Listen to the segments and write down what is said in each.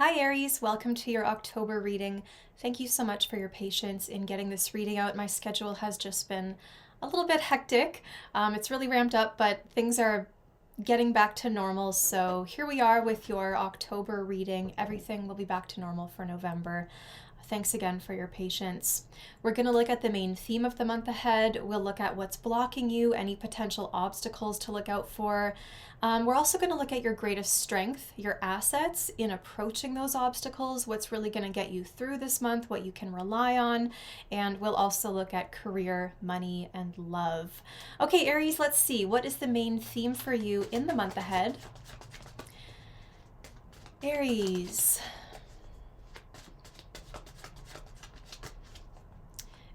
Hi Aries, welcome to your October reading. Thank you so much for your patience in getting this reading out. My schedule has just been a little bit hectic. It's really ramped up, but things are getting back to normal. So here we are with your October reading. Everything will be back to normal for November. Thanks again for your patience. We're going to look at the main theme of the month ahead. We'll look at what's blocking you, any potential obstacles to look out for. We're also going to look at your greatest strength, your assets in approaching those obstacles, what's really going to get you through this month, what you can rely on, and we'll also look at career, money, and love. Okay, Aries, let's see. What is the main theme for you in the month ahead? Aries.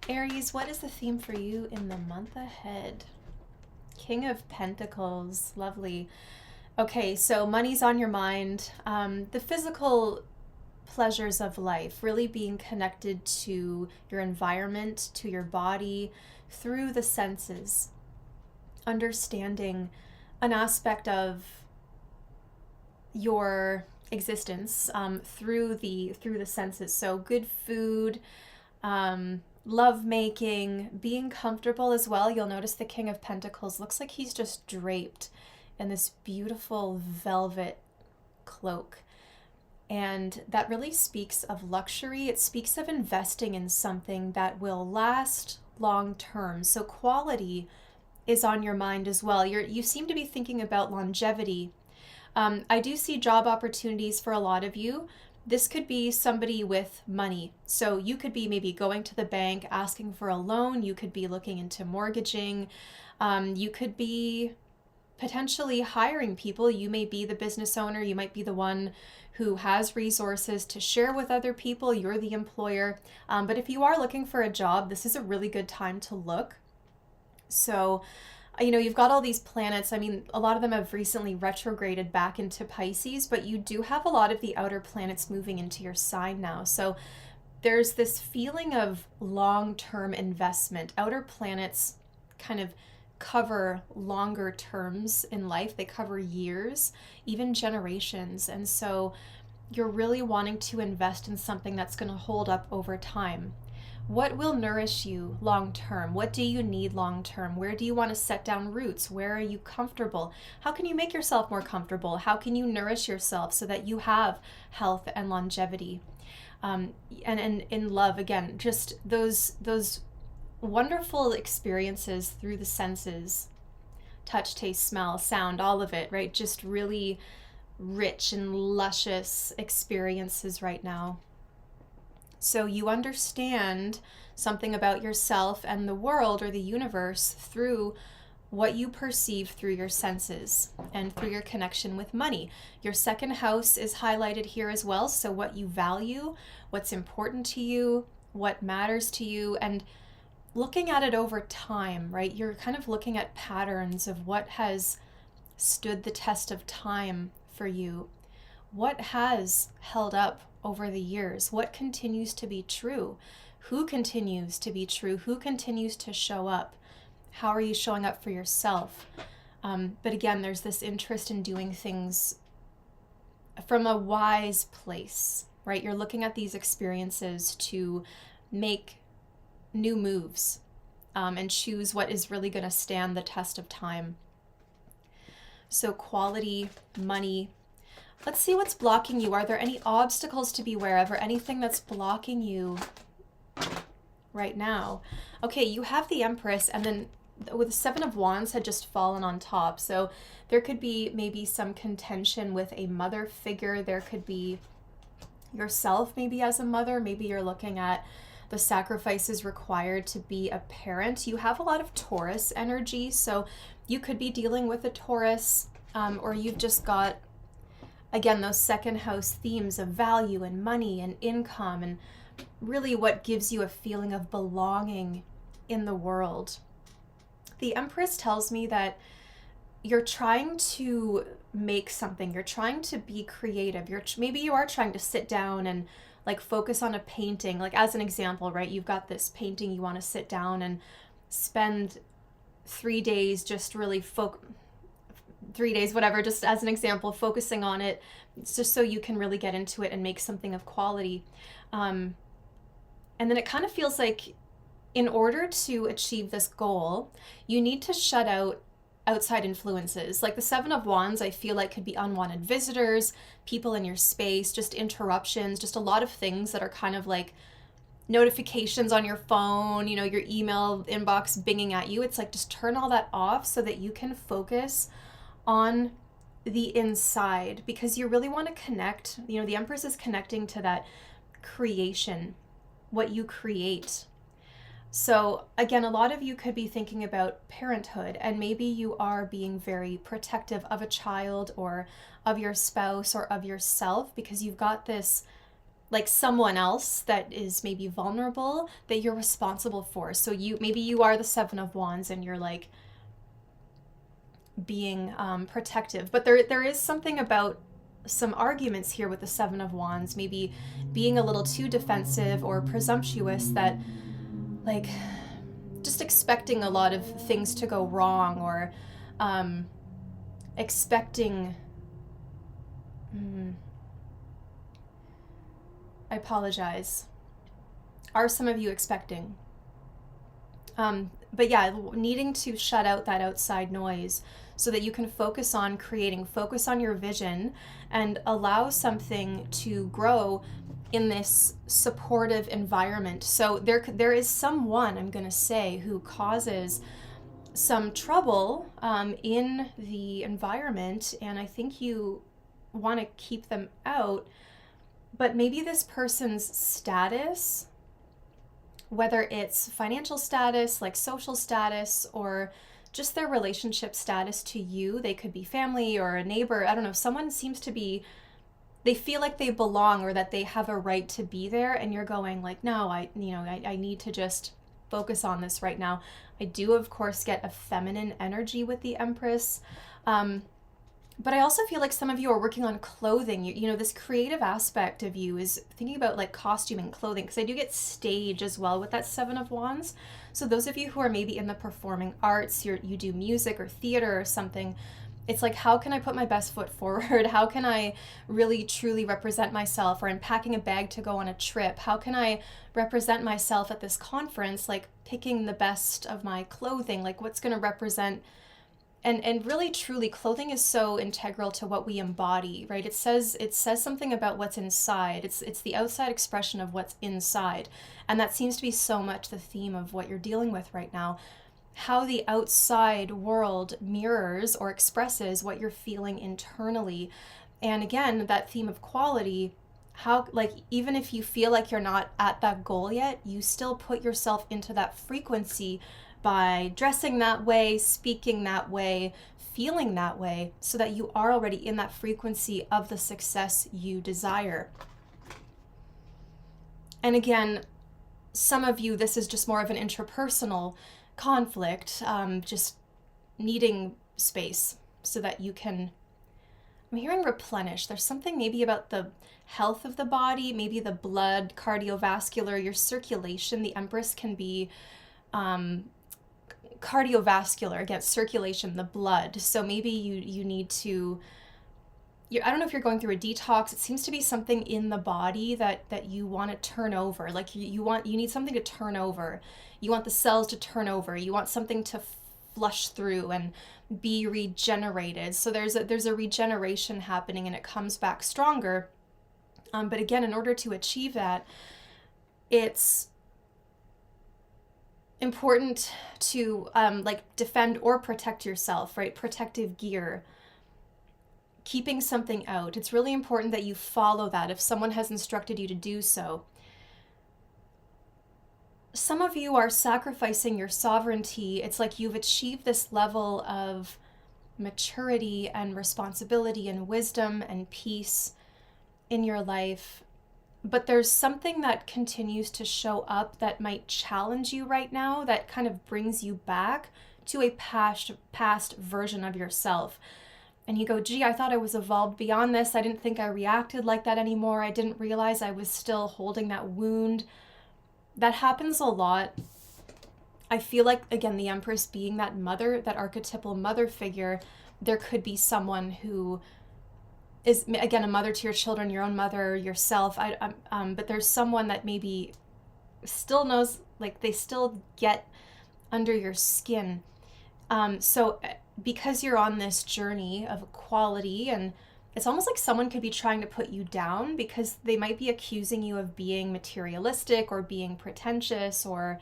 Aries, what is the theme for you in the month ahead? King of Pentacles, lovely. Okay, so money's on your mind. The physical pleasures of life, really being connected to your environment, to your body, through the senses. Understanding an aspect of your existence through the senses. So good food, love making, being comfortable as well. You'll notice the King of Pentacles looks like he's just draped in this beautiful velvet cloak. And that really speaks of luxury. It speaks of investing in something that will last long term. So quality is on your mind as well. You seem to be thinking about longevity. I do see job opportunities for a lot of you. This could be somebody with money. So you could be maybe going to the bank asking for a loan. You could be looking into mortgaging. You could be potentially hiring people. You may be the business owner. You might be the one who has resources to share with other people. You're the employer. But if you are looking for a job, this is a really good time to look. So you've got all these planets. I mean, a lot of them have recently retrograded back into Pisces, but you do have a lot of the outer planets moving into your sign now. So there's this feeling of long-term investment. Outer planets kind of cover longer terms in life. They cover years, even generations. And so you're really wanting to invest in something that's going to hold up over time. What will nourish you long term? What do you need long term? Where do you want to set down roots? Where are you comfortable? How can you make yourself more comfortable? How can you nourish yourself so that you have health and longevity? And in love, again, just those wonderful experiences through the senses, touch, taste, smell, sound, all of it, right? Just really rich and luscious experiences right now. So you understand something about yourself and the world or the universe through what you perceive through your senses and through your connection with money. Your second house is highlighted here as well. So what you value, what's important to you, what matters to you, and looking at it over time, right? You're kind of looking at patterns of what has stood the test of time for you. What has held up over the years? What continues to be true? Who continues to be true? Who continues to show up? How are you showing up for yourself? But again, there's this interest in doing things from a wise place, right? You're looking at these experiences to make new moves and choose what is really going to stand the test of time. So quality, money. Let's see what's blocking you. Are there any obstacles to be aware of or anything that's blocking you right now? Okay, you have the Empress, and then with the Seven of Wands had just fallen on top. So there could be maybe some contention with a mother figure. There could be yourself maybe as a mother. Maybe you're looking at the sacrifices required to be a parent. You have a lot of Taurus energy, so you could be dealing with a Taurus, or you've just got, again, those second house themes of value and money and income and really what gives you a feeling of belonging in the world. The Empress tells me that you're trying to make something. You're trying to be creative. Maybe you are trying to sit down and like focus on a painting. Like as an example, right? You've got this painting you want to sit down and spend 3 days just really 3 days, whatever, just as an example, focusing on it. It's just so you can really get into it and make something of quality. And then it kind of feels like in order to achieve this goal, you need to shut out outside influences. Like the Seven of Wands, I feel like could be unwanted visitors, people in your space, just interruptions, just a lot of things that are kind of like notifications on your phone, your email inbox binging at you. It's like just turn all that off so that you can focus on the inside, because you really want to connect. The Empress is connecting to that creation, what you create. So again, a lot of you could be thinking about parenthood, and maybe you are being very protective of a child or of your spouse or of yourself, because you've got this like someone else that is maybe vulnerable that you're responsible for. So maybe you are the Seven of Wands and you're like being protective, but there is something about some arguments here with the Seven of Wands, maybe being a little too defensive or presumptuous, that like just expecting a lot of things to go wrong, or expecting I apologize. Are some of you expecting? But yeah, needing to shut out that outside noise so that you can focus on creating, focus on your vision, and allow something to grow in this supportive environment. So there is someone, I'm going to say, who causes some trouble in the environment, and I think you want to keep them out. But maybe this person's status, whether it's financial status, like social status, or just their relationship status to you, they could be family or a neighbor, I don't know, someone seems to be, they feel like they belong or that they have a right to be there, and you're going like, no, I need to just focus on this right now. I do, of course, get a feminine energy with the Empress. But I also feel like some of you are working on clothing. This creative aspect of you is thinking about like costuming, clothing, because I do get stage as well with that Seven of Wands. So those of you who are maybe in the performing arts, you do music or theater or something, it's like, how can I put my best foot forward? How can I really truly represent myself? Or I'm packing a bag to go on a trip. How can I represent myself at this conference? Like picking the best of my clothing, like what's going to represent. And really, truly, clothing is so integral to what we embody, right? It says something about what's inside. It's the outside expression of what's inside. And that seems to be so much the theme of what you're dealing with right now. How the outside world mirrors or expresses what you're feeling internally. And again, that theme of quality, how, like, even if you feel like you're not at that goal yet, you still put yourself into that frequency by dressing that way, speaking that way, feeling that way, so that you are already in that frequency of the success you desire. And again, some of you, this is just more of an interpersonal conflict, just needing space so that you can, I'm hearing replenish. There's something maybe about the health of the body, maybe the blood, cardiovascular, your circulation. The Empress can be cardiovascular, against circulation, the blood. So maybe you need to, I don't know if you're going through a detox. It seems to be something in the body that you want to turn over. Like you need something to turn over. You want the cells to turn over. You want something to flush through and be regenerated. So there's a regeneration happening, and it comes back stronger. But again, in order to achieve that, it's important to like defend or protect yourself, right? Protective gear, keeping something out. It's really important that you follow that if someone has instructed you to do so. Some of you are sacrificing your sovereignty. It's like you've achieved this level of maturity and responsibility and wisdom and peace in your life. But there's something that continues to show up that might challenge you right now, that kind of brings you back to a past version of yourself. And you go, gee, I thought I was evolved beyond this. I didn't think I reacted like that anymore. I didn't realize I was still holding that wound. That happens a lot. I feel like, again, the Empress being that mother, that archetypal mother figure, There could be someone who is, again, a mother to your children, your own mother, yourself. But there's someone that maybe still knows, like they still get under your skin. So because you're on this journey of equality, and it's almost like someone could be trying to put you down because they might be accusing you of being materialistic or being pretentious, or,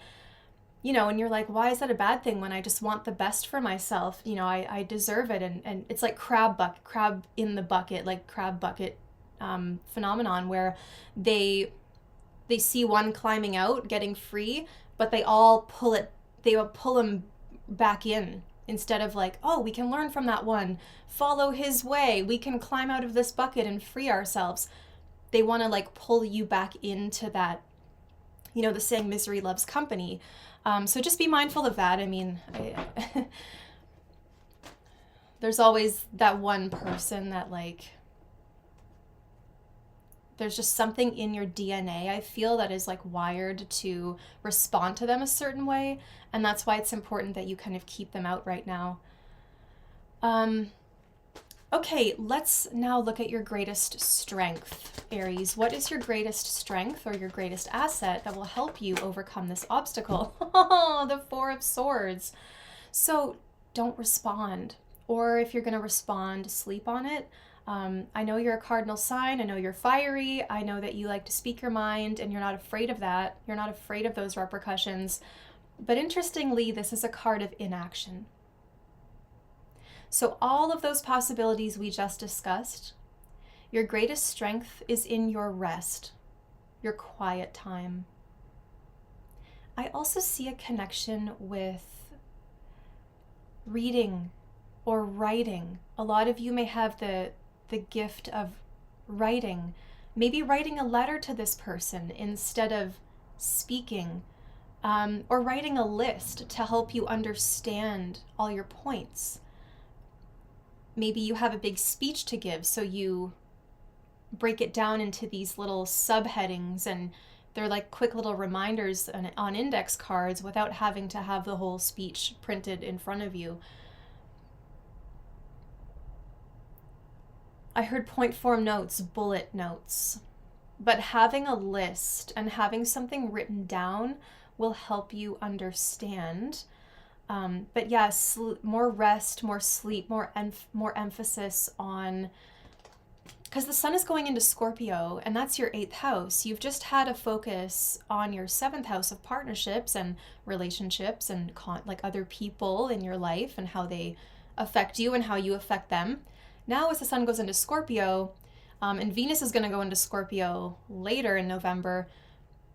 and you're like, why is that a bad thing when I just want the best for myself? I deserve it. And it's like crab in the bucket, like crab bucket phenomenon, where they see one climbing out, getting free, but they all pull them back in, instead of like, oh, we can learn from that one, follow his way, we can climb out of this bucket and free ourselves. They want to like pull you back into that, the saying, misery loves company. So just be mindful of that. I mean, there's always that one person that like, there's just something in your DNA, I feel, that is like wired to respond to them a certain way. And that's why it's important that you kind of keep them out right now. Okay, let's now look at your greatest strength, Aries. What is your greatest strength or your greatest asset that will help you overcome this obstacle? The Four of Swords. So don't respond. Or if you're going to respond, sleep on it. I know you're a cardinal sign. I know you're fiery. I know that you like to speak your mind and you're not afraid of that. You're not afraid of those repercussions. But interestingly, this is a card of inaction. So all of those possibilities we just discussed, your greatest strength is in your rest, your quiet time. I also see a connection with reading or writing. A lot of you may have the gift of writing, maybe writing a letter to this person instead of speaking, or writing a list to help you understand all your points. Maybe you have a big speech to give, so you break it down into these little subheadings, and they're like quick little reminders on index cards without having to have the whole speech printed in front of you. I heard point form notes, bullet notes, but having a list and having something written down will help you understand. But yeah, more rest, more sleep, more emphasis on, because the sun is going into Scorpio, and that's your 8th house. You've just had a focus on your 7th house of partnerships and relationships and like other people in your life and how they affect you and how you affect them. Now as the sun goes into Scorpio, and Venus is going to go into Scorpio later in November,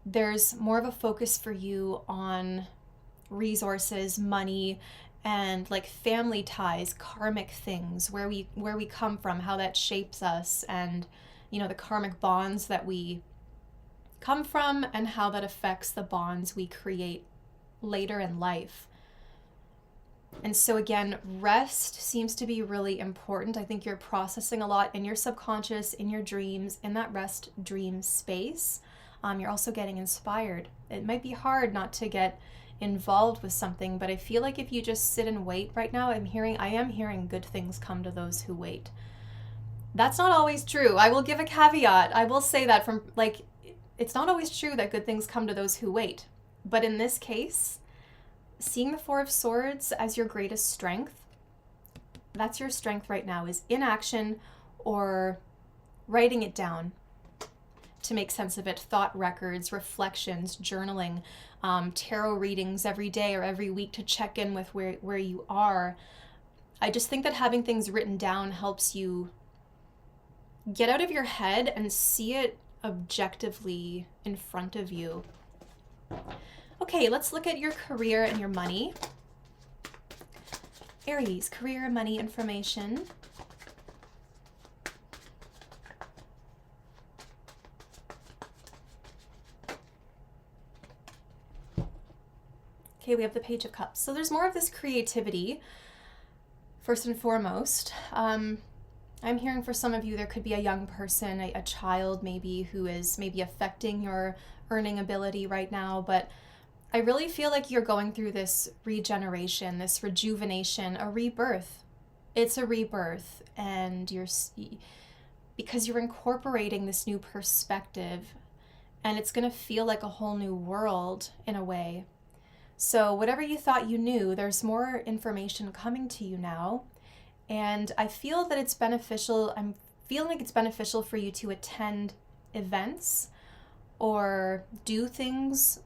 there's more of a focus for you on resources, money, and like family ties, karmic things, where we come from, how that shapes us, and the karmic bonds that we come from and how that affects the bonds we create later in life. And so again, rest seems to be really important. I think you're processing a lot in your subconscious, in your dreams, in that rest dream space. You're also getting inspired. It might be hard not to get involved with something, but I feel like if you just sit and wait right now, I am hearing good things come to those who wait. That's not always true. I will give a caveat. I will say that it's not always true that good things come to those who wait. But in this case, seeing the Four of Swords as your greatest strength, that's your strength right now, is inaction or writing it down to make sense of it, thought records, reflections, journaling, tarot readings every day or every week to check in with where you are. I just think that having things written down helps you get out of your head and see it objectively in front of you. Okay, let's look at your career and your money. Aries, career and money information. Okay, we have the Page of Cups. So there's more of this creativity, first and foremost. I'm hearing for some of you there could be a young person, a child maybe, who is maybe affecting your earning ability right now, but I really feel like you're going through this regeneration, this rejuvenation, a rebirth. It's a rebirth, and because you're incorporating this new perspective, and it's going to feel like a whole new world in a way. So whatever you thought you knew, there's more information coming to you now. And I feel that it's beneficial. I'm feeling like it's beneficial for you to attend events or do things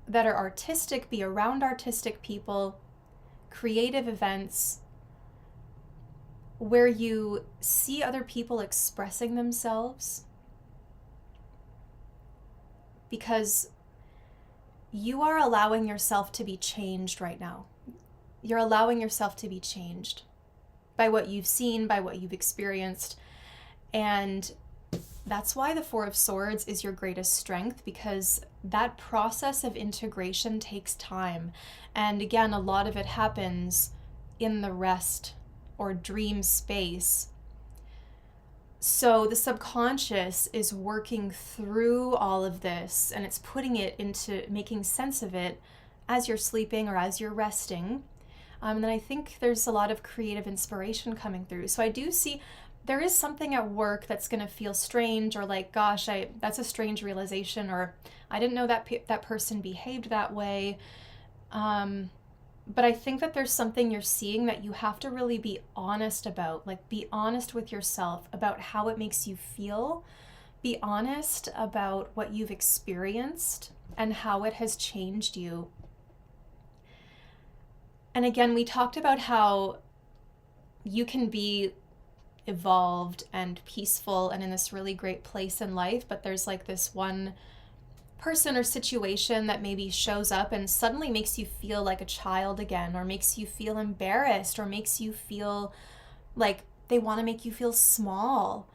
that are artistic, be around artistic people, creative events where you see other people expressing themselves, because you are allowing yourself to be changed right now. You're allowing yourself to be changed by what you've seen, by what you've experienced. And that's why the Four of Swords is your greatest strength, because that process of integration takes time. And again, a lot of it happens in the rest or dream space. So the subconscious is working through all of this, and it's putting it into making sense of it as you're sleeping or as you're resting. And then I think there's a lot of creative inspiration coming through. So I do see there is something at work that's going to feel strange, or like, gosh, that's a strange realization, or I didn't know that person behaved that way. But I think that there's something you're seeing that you have to really be honest about. Like, be honest with yourself about how it makes you feel. Be honest about what you've experienced and how it has changed you. And again, we talked about how you can be evolved and peaceful and in this really great place in life, but there's like this one person or situation that maybe shows up and suddenly makes you feel like a child again, or makes you feel embarrassed, or makes you feel like they want to make you feel small.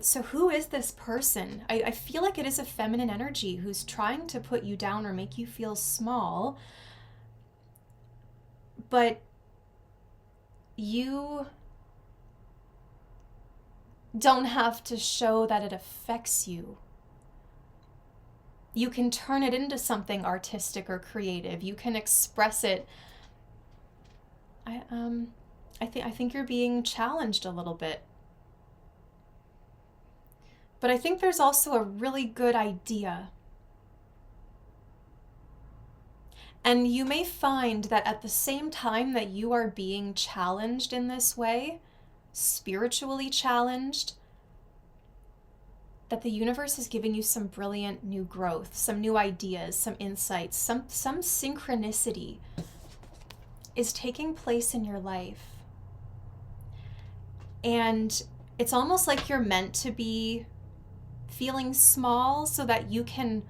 So who is this person? I feel like it is a feminine energy who's trying to put you down or make you feel small. But you don't have to show that it affects you. You can turn it into something artistic or creative. You can express it. I think you're being challenged a little bit. But I think there's also a really good idea. And you may find that at the same time that you are being challenged in this way, spiritually challenged, that the universe is giving you some brilliant new growth, some new ideas, some insights, some synchronicity is taking place in your life. And it's almost like you're meant to be feeling small so that you can,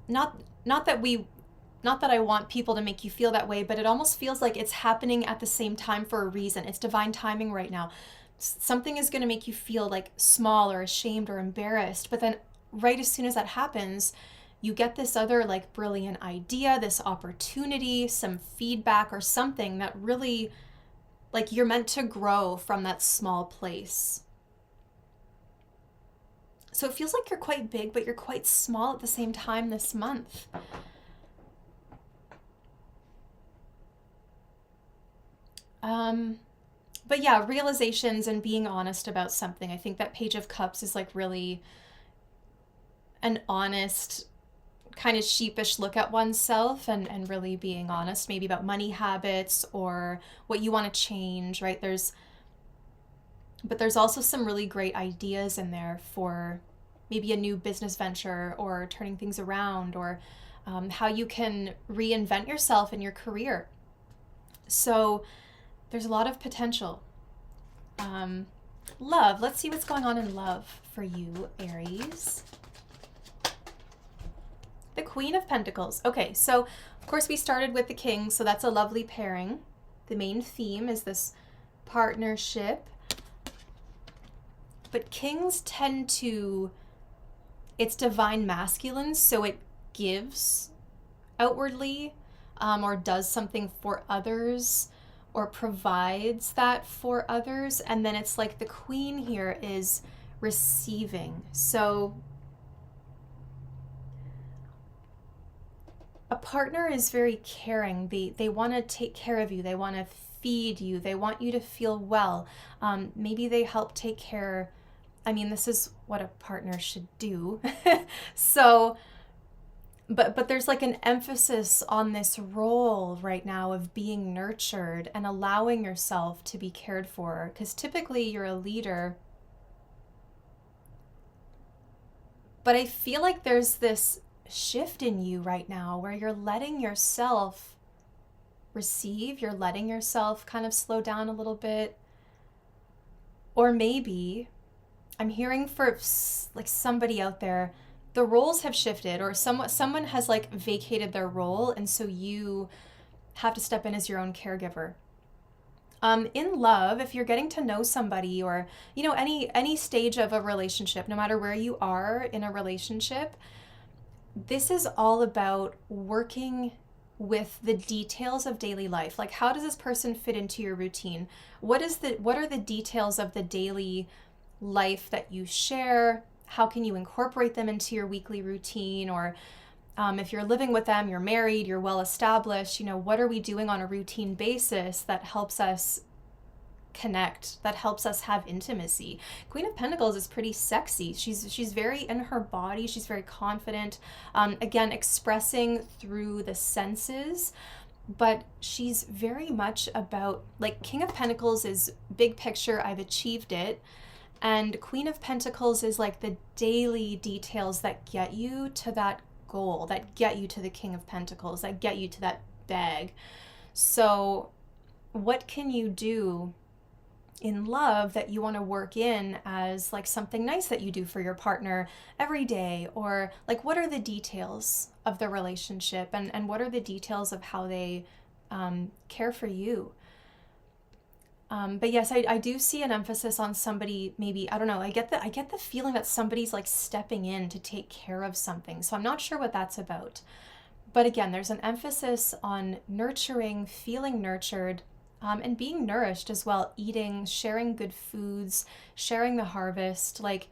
not that I want people to make you feel that way, but it almost feels like it's happening at the same time for a reason. It's divine timing right now. Something is going to make you feel like small or ashamed or embarrassed, but then right as soon as that happens, you get this other like brilliant idea, this opportunity, some feedback or something that really, like, you're meant to grow from that small place. So it feels like you're quite big, but you're quite small at the same time this month. But yeah, realizations and being honest about something. I think that Page of Cups is like really an honest, kind of sheepish look at oneself, and really being honest maybe about money habits or what you want to change, right? But there's also some really great ideas in there for maybe a new business venture or turning things around, or how you can reinvent yourself in your career. So there's a lot of potential. Love. Let's see what's going on in love for you, Aries. The Queen of Pentacles. Okay, so of course we started with the King, so that's a lovely pairing. The main theme is this partnership. But Kings tend to, it's divine masculine, so it gives outwardly, or does something for others, or provides that for others. And then it's like the Queen here is receiving. So a partner is very caring. They want to take care of you. They want to feed you. They want you to feel well. Maybe they help take care. I mean, this is what a partner should do. So, but there's like an emphasis on this role right now of being nurtured and allowing yourself to be cared for. Because typically you're a leader. But I feel like there's this shift in you right now where you're letting yourself receive, you're letting yourself kind of slow down a little bit. Or maybe I'm hearing for like somebody out there, the roles have shifted, or someone has like vacated their role, and so you have to step in as your own caregiver. In love, if you're getting to know somebody, or any stage of a relationship, no matter where you are in a relationship, this is all about working with the details of daily life. Like, how does this person fit into your routine? What are the details of the daily life that you share? How can you incorporate them into your weekly routine? Or if you're living with them, you're married, you're well established, what are we doing on a routine basis that helps us connect, that helps us have intimacy? Queen of Pentacles is pretty sexy. She's very in her body. She's very confident. Again, expressing through the senses, but she's very much about, like, King of Pentacles is big picture, I've achieved it. And Queen of Pentacles is like the daily details that get you to that goal, that get you to the King of Pentacles, that get you to that bag. So what can you do in love that you want to work in as like something nice that you do for your partner every day? Or like, what are the details of the relationship, and what are the details of how they care for you? But yes, I do see an emphasis on somebody, maybe, I don't know, I get the feeling that somebody's like stepping in to take care of something. So I'm not sure what that's about. But again, there's an emphasis on nurturing, feeling nurtured, and being nourished as well, eating, sharing good foods, sharing the harvest. Like,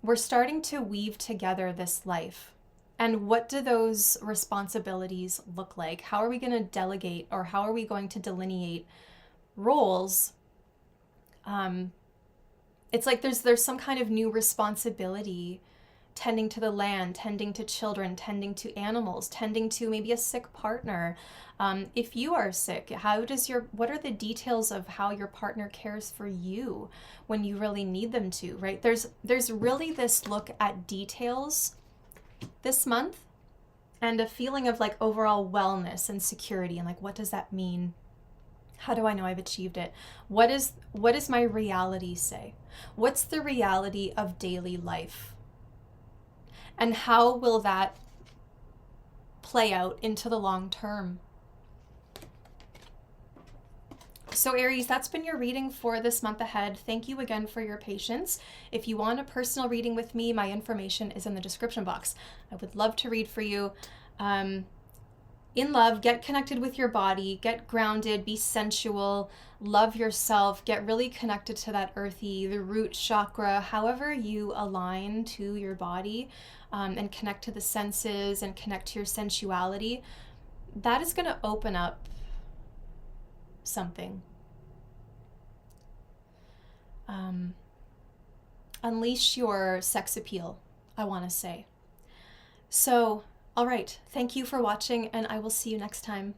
we're starting to weave together this life. And what do those responsibilities look like? How are we going to delegate, or how are we going to delineate roles? It's like there's some kind of new responsibility, tending to the land, tending to children, tending to animals, tending to maybe a sick partner. If you are sick, what are the details of how your partner cares for you when you really need them to, right? There's really this look at details this month, and a feeling of like overall wellness and security, and like, what does that mean? How do I know I've achieved it? What does my reality say? What's the reality of daily life? And how will that play out into the long term? So Aries, that's been your reading for this month ahead. Thank you again for your patience. If you want a personal reading with me, my information is in the description box. I would love to read for you. In love, get connected with your body, get grounded, be sensual, love yourself, get really connected to that earthy, the root chakra, however you align to your body, and connect to the senses and connect to your sensuality. That is going to open up something. Unleash your sex appeal, I want to say. So, all right, thank you for watching, and I will see you next time.